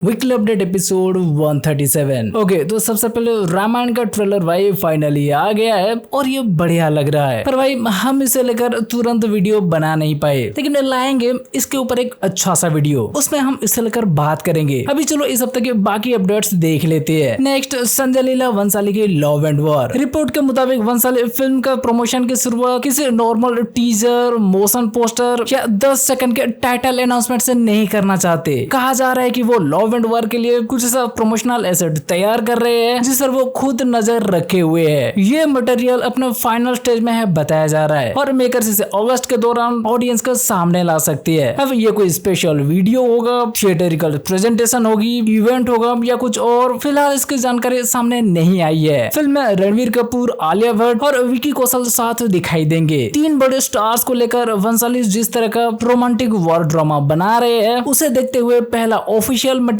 Weekly update episode 137। Okay, तो सबसे पहले रामायण का ट्रेलर भाई फाइनली आ गया है और ये बढ़िया लग रहा है। पर भाई हम इसे लेकर तुरंत वीडियो बना नहीं पाए, लेकिन लाएंगे इसके ऊपर एक अच्छा सा वीडियो, उसमें हम इसे लेकर बात करेंगे। अभी चलो इस हफ्ते के बाकी अपडेट्स देख लेते हैं। नेक्स्ट, संजय लीला वंसाली की लव एंड वॉर। रिपोर्ट के मुताबिक वंसाली फिल्म का प्रमोशन की शुरुआत किसी नॉर्मल टीजर, मोशन पोस्टर या 10 सेकंड के टाइटल अनाउंसमेंट से नहीं करना चाहते। कहा जा रहा है कि वो लव एंड वॉर के लिए कुछ ऐसा प्रमोशनल एसेट तैयार कर रहे हैं जिस पर वो खुद नजर रखे हुए हैं। ये मटेरियल अपने फाइनल स्टेज में है बताया जा रहा है और मेकर्स इसे अगस्त के दौरान ऑडियंस के सामने ला सकती है। अब ये कोई स्पेशल वीडियो होगा, थिएटरिकल प्रेजेंटेशन होगी, इवेंट होगा या कुछ और, फिलहाल इसकी जानकारी सामने नहीं आई है। फिल्म में रणवीर कपूर, आलिया भट्ट और विकी कौशल साथ दिखाई देंगे। 3 बड़े स्टार्स को लेकर वंसाली जिस तरह का रोमांटिक वॉर ड्रामा बना रहे हैं, उसे देखते हुए पहला ऑफिशियल मटेरियल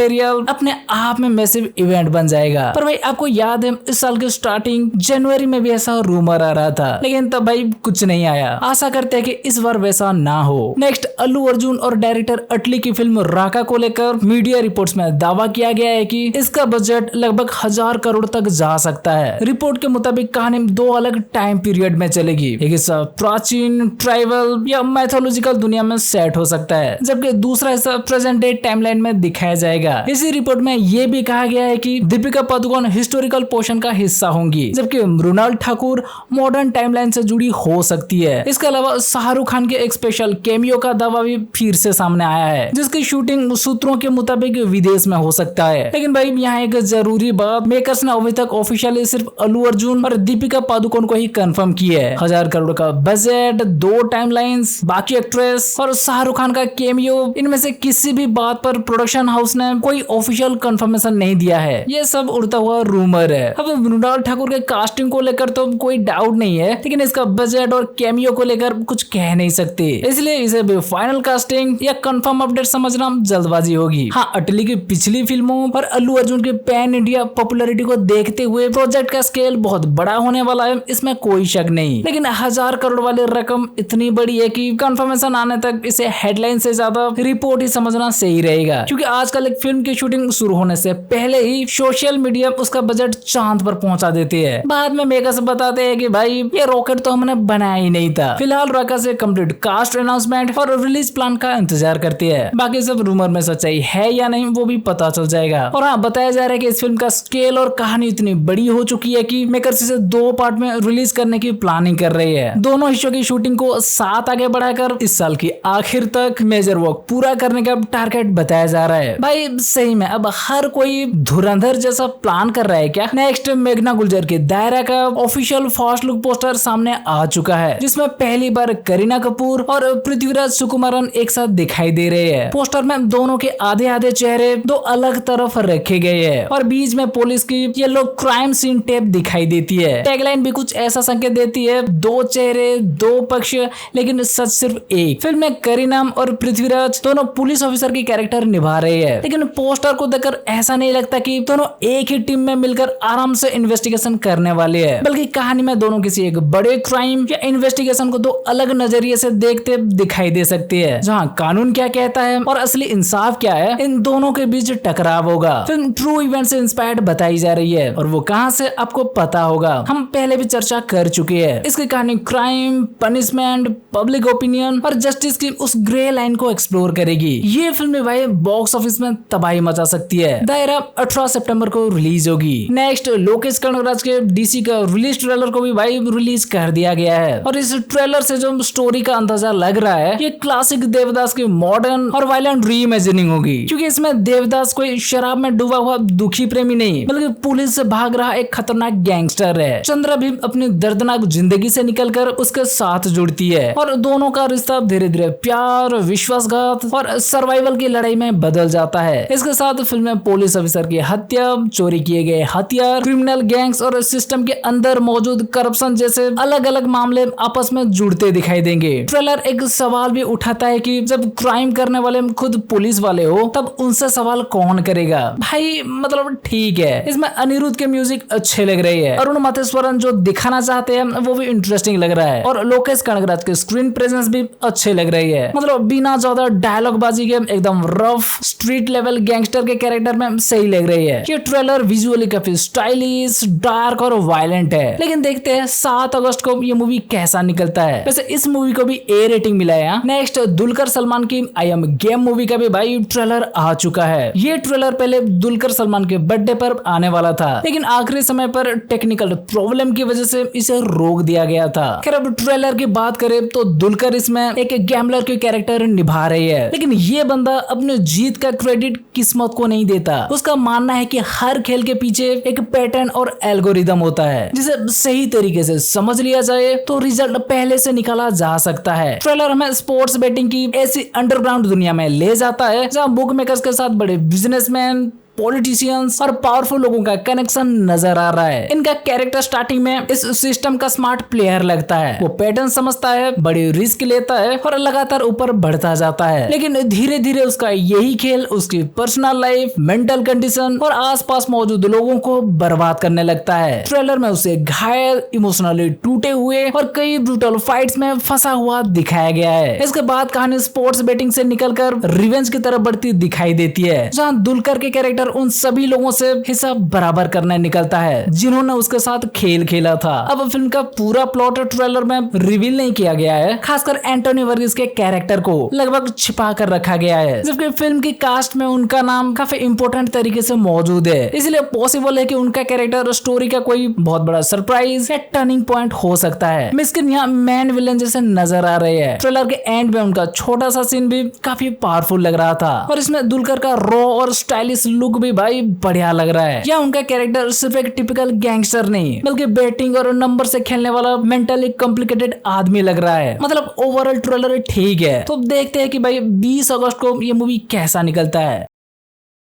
अपने आप में मैसिव इवेंट बन जाएगा। पर भाई आपको याद है इस साल की स्टार्टिंग जनवरी में भी ऐसा रूमर आ रहा था, लेकिन तब भाई कुछ नहीं आया। आशा करते हैं कि इस बार वैसा ना हो। नेक्स्ट, अल्लू अर्जुन और डायरेक्टर अटली की फिल्म राका को लेकर मीडिया रिपोर्ट्स में दावा किया गया है कि इसका बजट लगभग 1000 करोड़ तक जा सकता है। रिपोर्ट के मुताबिक कहानी 2 अलग टाइम पीरियड में चलेगी। एक हिस्सा प्राचीन, ट्राइबल या मैथोलॉजिकल दुनिया में सेट हो सकता है, जबकि दूसरा हिस्सा प्रेजेंट डे टाइमलाइन में दिखाया जाएगा। इसी रिपोर्ट में यह भी कहा गया है कि दीपिका पादुकोण हिस्टोरिकल पोर्शन का हिस्सा होंगी, जबकि मृणाल ठाकुर मॉडर्न टाइमलाइन से जुड़ी हो सकती है। इसके अलावा शाहरुख खान के एक स्पेशल कैमियो का दावा भी फिर से सामने आया है, जिसकी शूटिंग सूत्रों के मुताबिक विदेश में हो सकता है। लेकिन भाई यहाँ एक जरूरी बात, मेकर्स ने अभी तक ऑफिशियली सिर्फ अल्लू अर्जुन और दीपिका पादुकोण को ही कंफर्म की है। 1000 करोड़ का बजट, 2 टाइमलाइंस, बाकी एक्ट्रेस और शाहरुख खान का कैमियो, इनमें से किसी भी बात पर प्रोडक्शन हाउस ने कोई ऑफिशियल कंफर्मेशन नहीं दिया है। ये सब उड़ता हुआ रूमर है। अब मृणाल ठाकुर के कास्टिंग को लेकर तो कोई डाउट नहीं है, लेकिन इसका बजट और कैमियो को लेकर कुछ कह नहीं सकते, इसलिए इसे भी फाइनल कास्टिंग या कंफर्म अपडेट समझना जल्दबाजी होगी। हाँ, अटली की पिछली फिल्मों और अल्लू अर्जुन की पैन इंडिया पॉपुलैरिटी को देखते हुए प्रोजेक्ट का स्केल बहुत बड़ा होने वाला है, इसमें कोई शक नहीं। लेकिन 1000 करोड़ वाली रकम इतनी बड़ी है कि कंफर्मेशन आने तक इसे हेडलाइन से ज्यादा रिपोर्ट ही समझना सही रहेगा, क्योंकि आजकल एक फिल्म की शूटिंग शुरू होने से पहले ही सोशल मीडिया उसका बजट चांद पर पहुंचा देती है। बाद में मेकर्स बताते हैं कि भाई ये रॉकेट तो हमने बनाया ही नहीं था। फिलहाल राका से कंप्लीट कास्ट अनाउंसमेंट और रिलीज प्लान का इंतजार करती है। बाकी सब रूमर में सच्चाई है या नहीं वो भी पता चल जाएगा। और हाँ, बताया जा रहा है कि इस फिल्म का स्केल और कहानी इतनी बड़ी हो चुकी है कि मेकर्स इसे 2 पार्ट में रिलीज करने की प्लानिंग कर रही है। दोनों हिस्सों की शूटिंग को साथ आगे बढ़ाकर इस साल की आखिर तक मेजर वर्क पूरा करने का टारगेट बताया जा रहा है। भाई सही में अब हर कोई धुरंधर जैसा प्लान कर रहा है क्या? नेक्स्ट, मेघना गुलजार के दायरा का ऑफिशियल फर्स्ट लुक पोस्टर सामने आ चुका है, जिसमें पहली बार करीना कपूर और पृथ्वीराज सुकुमारन एक साथ दिखाई दे रहे हैं। पोस्टर में दोनों के आधे आधे चेहरे 2 अलग तरफ रखे गए हैं और बीच में पुलिस की येलो क्राइम सीन टेप दिखाई देती है। टैगलाइन भी कुछ ऐसा संकेत देती है, 2 चेहरे 2 पक्ष, लेकिन सच सिर्फ एक। फिल्म में करीना और पृथ्वीराज दोनों पुलिस ऑफिसर की कैरेक्टर निभा रहे हैं, लेकिन पोस्टर को देखकर ऐसा नहीं लगता कि दोनों एक ही टीम में मिलकर आराम से इन्वेस्टिगेशन करने वाले हैं, बल्कि कहानी में दोनों किसी एक बड़े क्राइम या इन्वेस्टिगेशन को 2 अलग नजरिए से देखते दिखाई दे सकती है, जहां कानून क्या कहता है और असली इंसाफ क्या है, इन दोनों के बीच टकराव होगा। फिल्म ट्रू इवेंट से इंस्पायर्ड बताई जा रही है और वो कहां से आपको पता होगा, हम पहले भी चर्चा कर चुके हैं। इसकी कहानी क्राइम, पनिशमेंट, पब्लिक ओपिनियन और जस्टिस की उस ग्रे लाइन को एक्सप्लोर करेगी। ये फिल्म भाई बॉक्स ऑफिस में तबाही मचा सकती है। दायरा 18 सितंबर को रिलीज होगी। नेक्स्ट, लोकेश कनगराज के डीसी का रिलीज ट्रेलर को भी भाई रिलीज कर दिया गया है और इस ट्रेलर से जो स्टोरी का अंदाजा लग रहा है, ये क्लासिक देवदास की मॉडर्न और वायलेंट रीइमेजिनिंग होगी, क्योंकि इसमें देवदास कोई शराब में डूबा हुआ दुखी प्रेमी नहीं, बल्कि पुलिस से भाग रहा एक खतरनाक गैंगस्टर है। चंद्रा भी अपनी दर्दनाक जिंदगी से निकलकर उसके साथ जुड़ती है और दोनों का रिश्ता धीरे धीरे प्यार, विश्वासघात और सर्वाइवल की लड़ाई में बदल जाता है। इसके साथ फिल्म में पुलिस ऑफिसर की हत्या, चोरी किए गए हथियार, क्रिमिनल गैंग्स और सिस्टम के अंदर मौजूद करप्शन जैसे अलग अलग मामले आपस में जुड़ते दिखाई देंगे। ट्रेलर एक सवाल भी उठाता है कि जब क्राइम करने वाले खुद पुलिस वाले हो, तब उनसे सवाल कौन करेगा? भाई मतलब ठीक है, इसमें अनिरुद्ध के म्यूजिक अच्छे लग रहे हैं, अरुण माथेश्वरन जो दिखाना चाहते हैं वो भी इंटरेस्टिंग लग रहा है और लोकेश कनगराज के स्क्रीन प्रेजेंस भी अच्छे लग रही है। मतलब बिना ज्यादा डायलॉग बाजी के एकदम rough street level travel gangster के कैरेक्टर में सही लग रही है। ये ट्रेलर विजुअली काफी स्टाइलिश, डार्क और वायलेंट है। लेकिन देखते हैं 7 अगस्त को ये मूवी कैसा निकलता है। वैसे इस मूवी को भी ए रेटिंग मिला है। नेक्स्ट दुलकर सलमान की आई एम गेम मूवी का भी भाई ट्रेलर आ चुका है। ये ट्रेलर पहले दुलकर सलमान के बर्थडे पर आने वाला था, लेकिन आखिरी समय पर टेक्निकल प्रॉब्लम की वजह से इसे रोक दिया गया था। खैर अब ट्रेलर की बात करें तो दुलकर इसमें एक गैम्बलर के कैरेक्टर निभा रही है, लेकिन ये बंदा अपने जीत का क्रेडिट किस्मत को नहीं देता। उसका मानना है कि हर खेल के पीछे एक पैटर्न और एल्गोरिदम होता है, जिसे सही तरीके से समझ लिया जाए तो रिजल्ट पहले से निकाला जा सकता है। ट्रेलर हमें स्पोर्ट्स बेटिंग की ऐसी अंडरग्राउंड दुनिया में ले जाता है जहां बुक मेकर्स के साथ बड़े बिजनेसमैन, पॉलिटिशियंस और पावरफुल लोगों का कनेक्शन नजर आ रहा है। इनका कैरेक्टर स्टार्टिंग में इस सिस्टम का स्मार्ट प्लेयर लगता है। वो पैटर्न समझता है, बड़ी रिस्क लेता है और लगातार ऊपर बढ़ता जाता है, लेकिन धीरे धीरे उसका यही खेल उसकी पर्सनल लाइफ, मेंटल कंडीशन और आसपास मौजूद लोगों को बर्बाद करने लगता है। ट्रेलर में उसे घायल, इमोशनली टूटे हुए और कई ब्रूटल फाइट्स में फंसा हुआ दिखाया गया है। इसके बाद कहानी स्पोर्ट्स बेटिंग से निकलकर रिवेंज की तरफ बढ़ती दिखाई देती है, जहां दुलकर के कैरेक्टर उन सभी लोगों से हिसाब बराबर करने निकलता है जिन्होंने उसके साथ खेल खेला था। अब फिल्म का पूरा प्लॉट ट्रेलर में रिवील नहीं किया गया है, खासकर एंटोनी वर्गीस के कैरेक्टर को लगभग छिपा कर रखा गया है, जबकि फिल्म की कास्ट में उनका नाम काफी इंपॉर्टेंट तरीके से मौजूद है। इसलिए पॉसिबल है कि उनका कैरेक्टर स्टोरी का कोई बहुत बड़ा सरप्राइज या टर्निंग पॉइंट हो सकता है। मिस्किन यहाँ मैन विलन जैसे नजर आ रहे हैं। ट्रेलर के एंड में उनका छोटा सा सीन भी काफी पावरफुल लग रहा था और इसमें दुलकर का रॉ और स्टाइलिश लुक भी भाई बढ़िया लग रहा है। या उनका कैरेक्टर सिर्फ एक टिपिकल गैंगस्टर नहीं, बल्कि बैटिंग और नंबर से खेलने वाला मेंटली कॉम्प्लिकेटेड आदमी लग रहा है। मतलब ओवरऑल ट्रेलर ठीक है। तो देखते हैं कि भाई 20 अगस्त को ये मूवी कैसा निकलता है।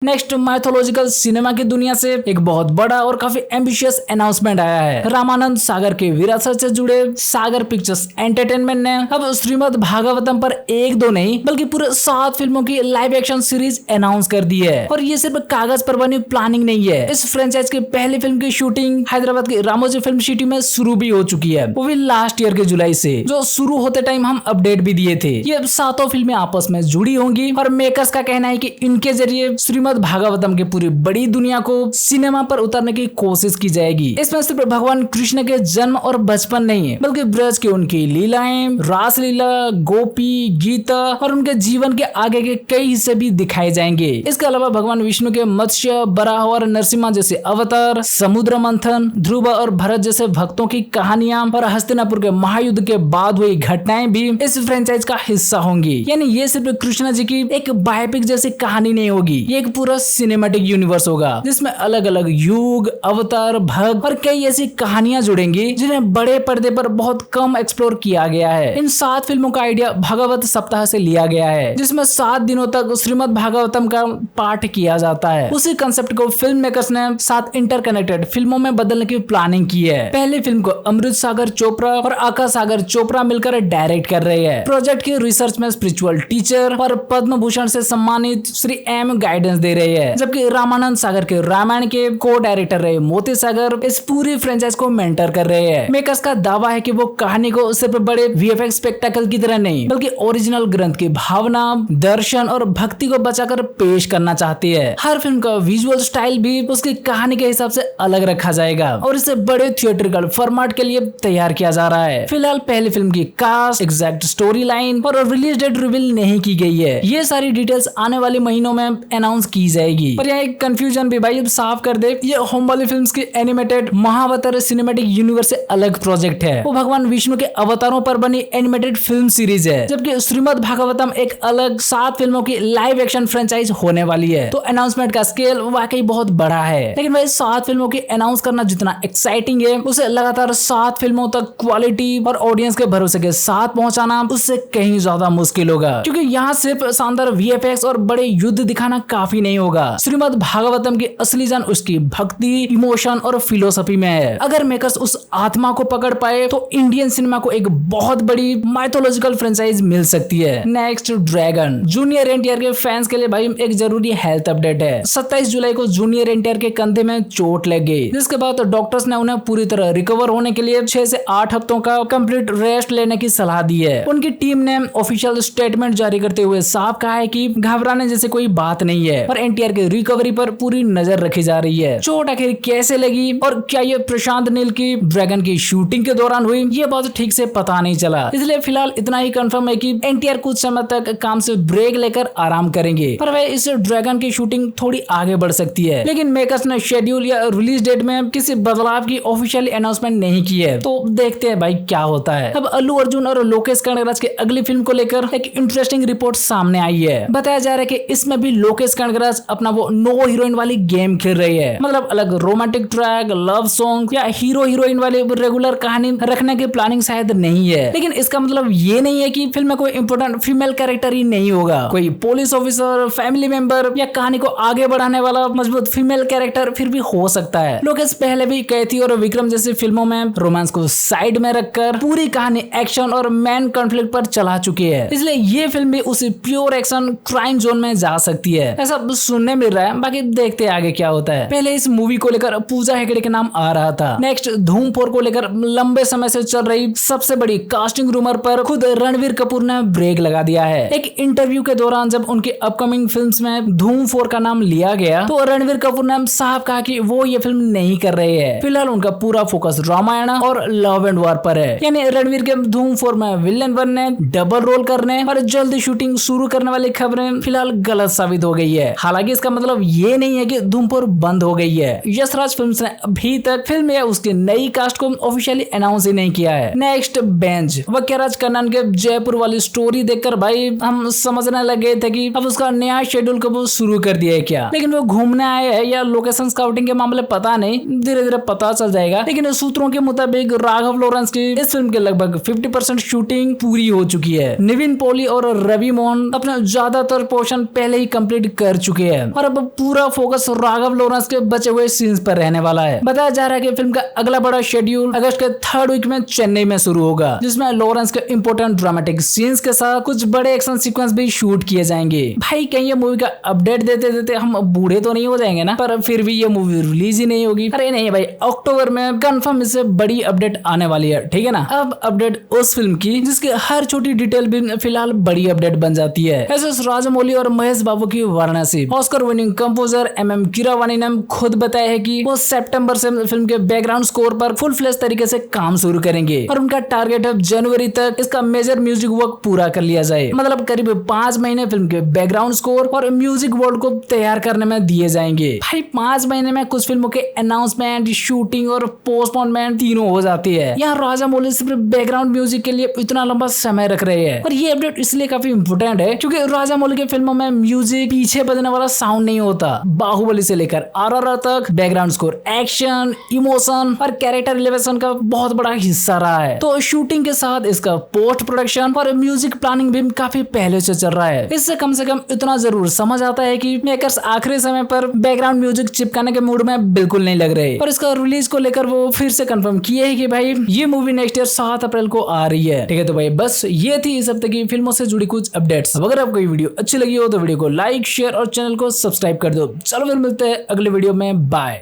नेक्स्ट माइथोलॉजिकल सिनेमा की दुनिया से एक बहुत बड़ा और काफी एम्बिशियस अनाउंसमेंट आया है। रामानंद सागर के विरासत से जुड़े सागर पिक्चर्स एंटरटेनमेंट ने अब श्रीमद् भागवतम पर 1-2 नहीं बल्कि पूरे 7 फिल्मों की लाइव एक्शन सीरीज अनाउंस कर दी है। और ये सिर्फ कागज पर बनी प्लानिंग नहीं है। इस फ्रेंचाइज की पहली फिल्म की शूटिंग हैदराबाद की रामोजी फिल्म सिटी में शुरू भी हो चुकी है, वो भी लास्ट ईयर के जुलाई से। जो शुरू होते टाइम हम अपडेट भी दिए थे। ये 7 फिल्में आपस में जुड़ी होंगी और मेकर्स का कहना है कि इनके जरिए श्रीमद् भागवतम की पूरी बड़ी दुनिया को सिनेमा पर उतारने की कोशिश की जाएगी। इसमें सिर्फ भगवान कृष्ण के जन्म और बचपन नहीं, बल्कि ब्रज की उनकी लीलाएं, रासलीला, गोपी, गीता और उनके जीवन के आगे के कई हिस्से भी दिखाए जाएंगे। इसके अलावा भगवान विष्णु के मत्स्य, बराह और नरसिम्हा जैसे अवतार, समुद्र मंथन, ध्रुव और भरत जैसे भक्तों की कहानियां और हस्तिनापुर के महायुद्ध के बाद हुई घटनाएं भी इस फ्रेंचाइज का हिस्सा होंगी। यानी ये सिर्फ कृष्ण जी की एक बायोपिक जैसी कहानी नहीं होगी, ये एक पूरा सिनेमैटिक यूनिवर्स होगा जिसमें अलग अलग युग, अवतार, भक्त और कई ऐसी कहानियां जुड़ेंगी जिन्हें बड़े पर्दे पर बहुत कम एक्सप्लोर किया गया है। इन 7 फिल्मों का आइडिया भागवत सप्ताह से लिया गया है, जिसमें 7 दिनों तक श्रीमद् भागवतम का पाठ किया जाता है। उसी कंसेप्ट को फिल्म मेकर्स ने 7 इंटरकनेक्टेड फिल्मों में बदलने की प्लानिंग की है। पहली फिल्म को अमृत सागर चोपड़ा और आकाश सागर चोपड़ा मिलकर डायरेक्ट कर रहे हैं। प्रोजेक्ट की रिसर्च में स्पिरिचुअल टीचर और पद्म भूषण से सम्मानित श्री एम गाइडेंस दे रहे हैं, जबकि रामानंद सागर के रामायण के को डायरेक्टर रहे मोती सागर इस पूरी फ्रेंचाइज को मेंटर कर रहे हैं। मेकर्स का दावा है कि वो कहानी को सिर्फ बड़े वीएफएक्स स्पेक्टेकल की तरह नहीं, बल्कि ओरिजिनल ग्रंथ की भावना, दर्शन और भक्ति को बचाकर पेश करना चाहती है। हर फिल्म का विजुअल स्टाइल भी उसकी कहानी के हिसाब से अलग रखा जाएगा और इसे बड़े थिएट्रिकल फॉर्मेट के लिए तैयार किया जा रहा है। फिलहाल पहली फिल्म की कास्ट, एग्जैक्ट स्टोरी लाइन और रिलीज डेट रिवील नहीं की गई है। ये सारी डिटेल्स आने वाले महीनों में अनाउंस की जाएगी। पर यहाँ एक कंफ्यूजन भी भाई अब साफ कर दे, ये होम वाली फिल्म्स की एनिमेटेड महावतार सिनेमैटिक यूनिवर्स से अलग प्रोजेक्ट है। वो भगवान विष्णु के अवतारों पर बनी एनिमेटेड फिल्म सीरीज है, जबकि श्रीमद् भागवतम एक अलग 7 फिल्मों की लाइव एक्शन फ्रेंचाइज होने वाली है। तो अनाउंसमेंट का स्केल वाकई बहुत बड़ा है। लेकिन भाई 7 फिल्मों की अनाउंस करना जितना एक्साइटिंग है, उसे लगातार 7 फिल्मों तक क्वालिटी और ऑडियंस के भरोसे के साथ पहुंचाना उससे कहीं ज्यादा मुश्किल होगा, क्योंकि यहाँ सिर्फ शानदार वीएफएक्स और बड़े युद्ध दिखाना काफी नहीं होगा। श्रीमद् भागवतम की असली जान उसकी भक्ति, इमोशन और फिलोसफी में है। अगर मेकर्स उस आत्मा को पकड़ पाए तो इंडियन सिनेमा को एक बहुत बड़ी माइथोलॉजिकल फ्रेंचाइज मिल सकती है। Next dragon. जूनियर एनटीआर के फैंस के लिए भाई एक जरूरी हेल्थ अपडेट है। 27 जुलाई को जूनियर एनटीआर के कंधे में चोट लग गई, जिसके बाद डॉक्टर्स ने उन्हें पूरी तरह रिकवर होने के लिए 6 से 8 हफ्तों का कंप्लीट रेस्ट लेने की सलाह दी है। उनकी टीम ने ऑफिशियल स्टेटमेंट जारी करते हुए साफ कहा है कि घबराने जैसे कोई बात नहीं है और और एनटीआर की रिकवरी पर पूरी नजर रखी जा रही है। चोट आखिर कैसे लगी और क्या ये प्रशांत नील की ड्रैगन की शूटिंग के दौरान हुई, ये बात ठीक से पता नहीं चला। इसलिए फिलहाल इतना ही कंफर्म है कि एनटीआर कुछ समय तक काम से ब्रेक लेकर आराम करेंगे, पर वह इस ड्रैगन की शूटिंग थोड़ी आगे बढ़ सकती है। लेकिन मेकर्स ने शेड्यूल या रिलीज डेट में किसी बदलाव की ऑफिशियली अनाउंसमेंट नहीं की है, तो देखते हैं भाई क्या होता है। अब अल्लू अर्जुन और लोकेश कनगराज की अगली फिल्म को लेकर एक इंटरेस्टिंग रिपोर्ट सामने आई है। बताया जा रहा है कि इसमें भी लोकेश कनगराज अपना वो नो हीरोइन वाली गेम खेल रही है, मतलब अलग रोमांटिक ट्रैक, लव सॉन्ग या हीरो हीरोइन वाली रेगुलर कहानी रखने की प्लानिंग शायद नहीं है। लेकिन इसका मतलब ये नहीं है कि फिल्म में कोई इंपोर्टेंट फीमेल कैरेक्टर ही नहीं होगा। कोई पुलिस ऑफिसर, फैमिली मेंबर या कहानी को आगे बढ़ाने वाला मजबूत फीमेल कैरेक्टर फिर भी हो सकता है। लोकेश पहले भी कैथी और विक्रम जैसी फिल्मों में रोमांस को साइड में रखकर पूरी कहानी एक्शन और मैन कॉन्फ्लिक्ट पर चला चुकी है, इसलिए ये फिल्म भी उसी प्योर एक्शन क्राइम जोन में जा सकती है, ऐसा सुनने मिल रहा है। बाकी देखते हैं आगे क्या होता है। पहले इस मूवी को लेकर पूजा हेगड़े के नाम आ रहा था। नेक्स्ट धूम 4 को लेकर लंबे समय से चल रही सबसे बड़ी कास्टिंग रूमर पर खुद रणवीर कपूर ने ब्रेक लगा दिया है। एक इंटरव्यू के दौरान जब उनकी अपकमिंग फिल्म्स में धूम 4 का नाम लिया गया तो रणवीर कपूर ने साफ कहा कि वो ये फिल्म नहीं कर रहे हैं। फिलहाल उनका पूरा फोकस रामायण और लव एंड वॉर पर है, यानी रणवीर के धूम 4 में विलेन बनने, डबल रोल करने और जल्दी शूटिंग शुरू करने वाली खबरें फिलहाल गलत साबित हो गई है। हालांकि इसका मतलब ये नहीं है कि धूम 4 बंद हो गई है। यशराज फिल्म्स ने अभी तक फिल्म या उसकी नई कास्ट को ऑफिशियली अनाउंस ही नहीं किया है। नेक्स्ट बेंच, वक्यराज कन्नन के जयपुर वाली स्टोरी देखकर भाई हम समझने लगे थे कि अब उसका नया शेड्यूल कब शुरू कर दिया है क्या, लेकिन वो घूमने आए हैं या लोकेशन स्काउटिंग के मामले पता नहीं, धीरे धीरे पता चल जाएगा। लेकिन सूत्रों के मुताबिक राघव लॉरेंस की इस फिल्म के लगभग 50% शूटिंग पूरी हो चुकी है। निविन पॉली और रवि मोहन अपना ज्यादातर पोर्शन पहले ही कंप्लीट कर चुके हैं और अब पूरा फोकस राघव लॉरेंस के बचे हुए सीन्स पर रहने वाला है। बताया जा रहा है कि फिल्म का अगला बड़ा शेड्यूल अगस्त के 3rd वीक में चेन्नई में शुरू होगा, जिसमें लॉरेंस के इंपोर्टेंट ड्रामेटिक सीन्स के साथ कुछ बड़े एक्शन सीक्वेंस भी शूट किए जाएंगे। भाई कहीं ये मूवी का अपडेट देते देते हम बूढ़े तो नहीं हो जाएंगे ना, पर फिर भी ये मूवी रिलीज ही नहीं होगी। अरे नहीं भाई, अक्टूबर में कंफर्म इससे बड़ी अपडेट आने वाली है, ठीक है ना। अब अपडेट उस फिल्म की जिसकी हर छोटी डिटेल भी फिलहाल बड़ी अपडेट बन जाती है। एस राजमौली और महेश बाबू की Varanasi Oscar winning composer MM Keeravani ने खुद बताया है कि वो सितंबर से फिल्म के बैकग्राउंड स्कोर पर फुल फ्लेश तरीके से काम शुरू करेंगे और उनका टारगेट है जनवरी तक इसका मेजर म्यूजिक वर्क पूरा कर लिया जाए। मतलब करीब 5 महीने फिल्म के बैकग्राउंड स्कोर और म्यूजिक वर्ल्ड को तैयार करने में दिए जाएंगे। भाई 5 महीने में कुछ फिल्मों के अनाउंसमेंट, शूटिंग और पोस्टपोनमेंट तीनों हो जाती है। यहाँ राजामौली सिर्फ बैकग्राउंड म्यूजिक के लिए इतना लंबा समय रख रहे हैं और ये अपडेट इसलिए काफी इंपोर्टेंट है क्योंकि राजामौली के फिल्मों में म्यूजिक पीछे बजने वाला साउंड नहीं होता। बाहुबली से लेकर RRR तक बैकग्राउंड स्कोर एक्शन, इमोशन और कैरेक्टर एलिवेशन का बहुत बड़ा हिस्सा रहा है। तो शूटिंग के साथ इसका पोस्ट प्रोडक्शन और म्यूजिक प्लानिंग भी काफी पहले से चल रहा है। इससे कम से कम इतना जरूर समझ आता है कि मेकर्स आखिरी समय पर बैकग्राउंड म्यूजिक चिपकाने के मूड में बिल्कुल नहीं लग रहे और इसका रिलीज को लेकर वो फिर से कंफर्म किए है कि भाई ये मूवी नेक्स्ट ईयर 7 अप्रैल को आ रही है। ठीक है, तो भाई बस ये थी इस हफ्ते की फिल्मों से जुड़ी कुछ अपडेट्स। अगर आपको ये वीडियो अच्छी लगी हो तो वीडियो को लाइक, शेयर और चैनल को सब्सक्राइब कर दो। चलो फिर मिलते हैं अगले वीडियो में, बाय।